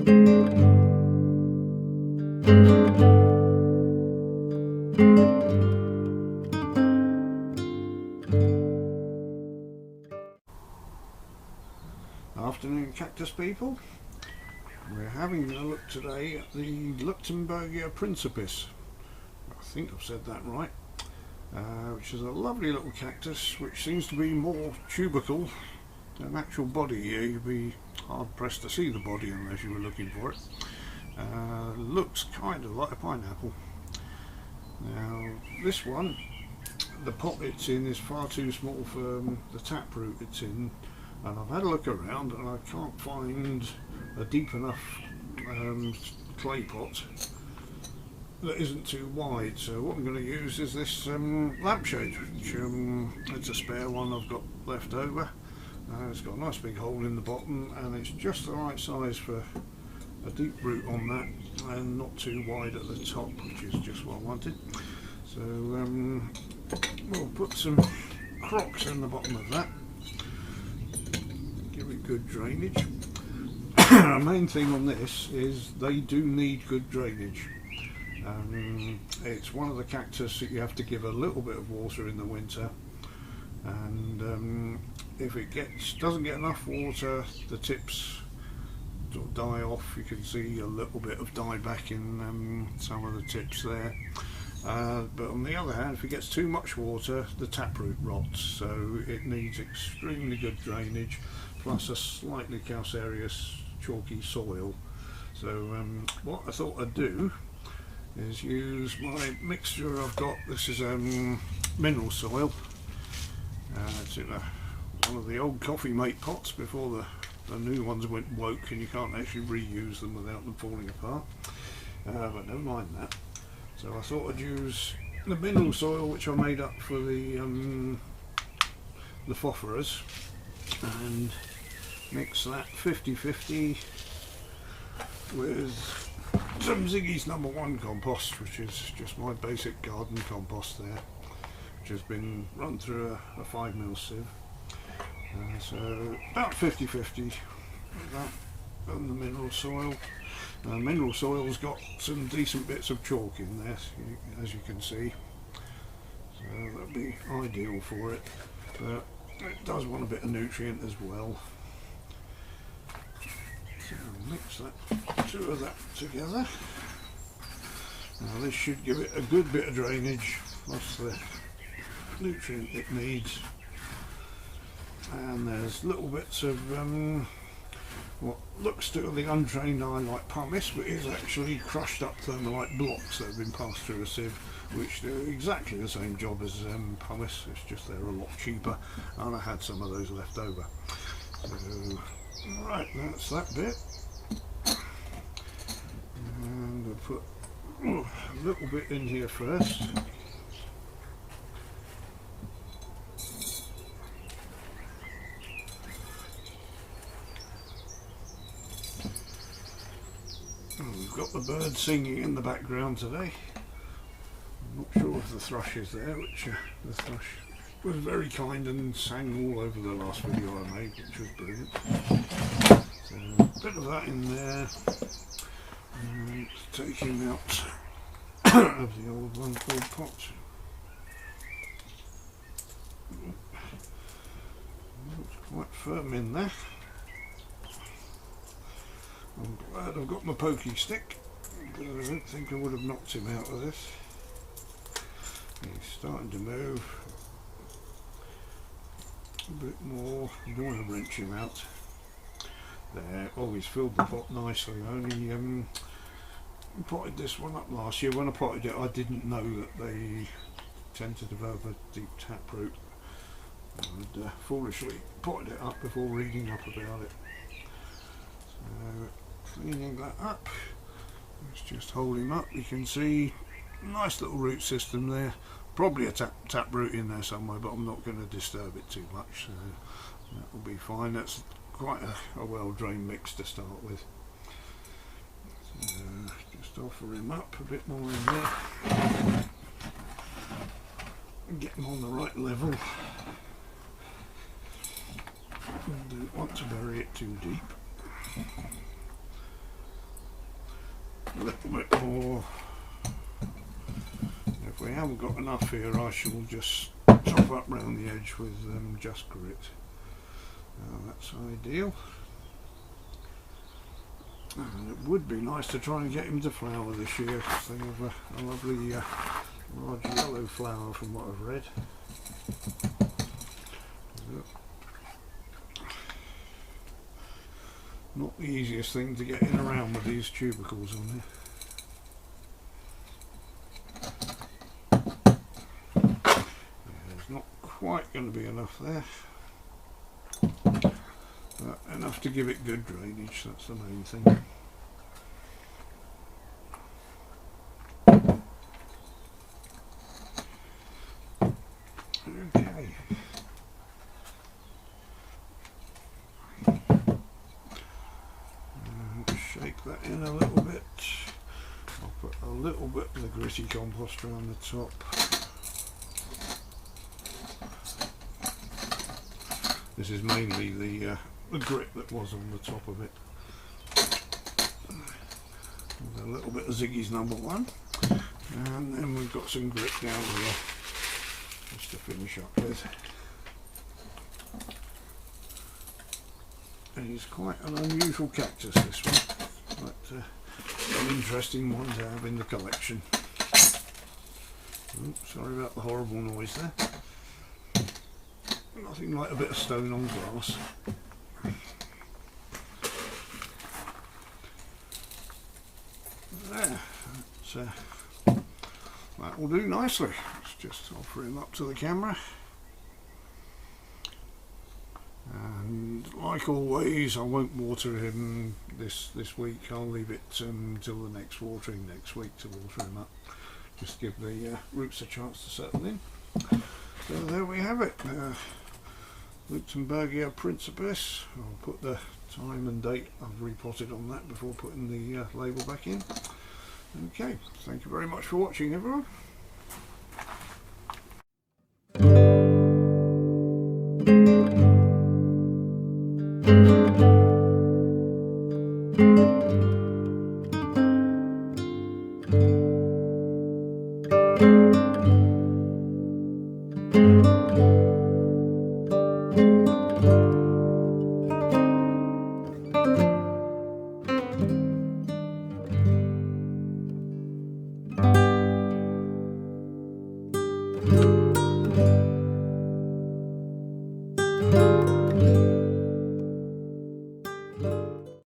Afternoon cactus people, we're having a look today at the Leuchtenbergia principis. I think I've said that right, which is a lovely little cactus which seems to be more tubercle than actual body. Here you'd be hard pressed to see the body unless you were looking for it. Looks kind of like a pineapple. Now this one, the pot it's in is far too small for the taproot it's in, and I've had a look around and I can't find a deep enough clay pot that isn't too wide. So what I'm going to use is this lampshade, which it's a spare one I've got left over. It's got a nice big hole in the bottom and it's just the right size for a deep root on that, and not too wide at the top, which is just what I wanted. So we'll put some crocks in the bottom of that, give it good drainage. The main thing on this is they do need good drainage. It's one of the cactus that you have to give a little bit of water in the winter, and if it doesn't get enough water, the tips sort of die off. You can see a little bit of dieback in some of the tips there. But on the other hand, if it gets too much water, the taproot rots, so it needs extremely good drainage, plus a slightly calcareous, chalky soil. So what I thought I'd do is use my mixture I've got. This is mineral soil. It's in one of the old coffee mate pots before the new ones went woke and you can't actually reuse them without them falling apart. But never mind that. So I thought I'd use the mineral soil which I made up for the phosphorus, and mix that 50-50 with some Ziggy's #1 compost, which is just my basic garden compost there, which has been run through a 5mm sieve. So about 50-50 that and the mineral soil. Mineral soil's got some decent bits of chalk in there, as you can see, so that'd be ideal for it, but it does want a bit of nutrient as well. So mix that, two of that together. Now this should give it a good bit of drainage plus the nutrient it needs. And there's little bits of what looks to the untrained eye like pumice, but is actually crushed up thermalite blocks that have been passed through a sieve, which do exactly the same job as pumice. It's just they're a lot cheaper, and I had some of those left over. So right, that's that bit, and we'll put a little bit in here first. We've got the bird singing in the background today. I'm not sure if the thrush is there, which the thrush was very kind and sang all over the last video I made, which was brilliant. So a bit of that in there, and taking out of the old one called pot. Looks quite firm in there. I'm glad I've got my pokey stick, because I don't think I would have knocked him out of this. He's starting to move a bit more. You don't want to wrench him out. There, oh, he's filled the pot nicely. I only potted this one up last year. When I potted it, I didn't know that they tend to develop a deep taproot, and foolishly potted it up before reading up about it. So cleaning that up, let's just hold him up. You can see nice little root system there, probably a tap root in there somewhere, but I'm not going to disturb it too much, so that will be fine. That's quite a well drained mix to start with. So just offer him up a bit more in there and get him on the right level. I don't want to bury it too deep. a little bit more. If we haven't got enough here, I shall just top up round the edge with just grit. That's ideal. And it would be nice to try and get him to flower this year. They have a lovely large yellow flower from what I've read. Not the easiest thing to get in around with these tubercles on here. There's not quite going to be enough there, but enough to give it good drainage, that's the main thing. Okay. Shake that in a little bit. I'll put a little bit of the gritty compost around the top. This is mainly the grit that was on the top of it. There's a little bit of Ziggy's number 1, and then we've got some grit down here just to finish up with. It's quite an unusual cactus, this one, but an interesting one to have in the collection. Oops, sorry about the horrible noise there. Nothing like a bit of stone on glass. There, that will do nicely. Let's just offer him up to the camera. And like always, I won't water him this week. I'll leave it till the next watering next week to water him up. Just give the roots a chance to settle in. So there we have it. Leuchtenbergia principis. I'll put the time and date I've repotted on that before putting the label back in. Okay, thank you very much for watching, everyone.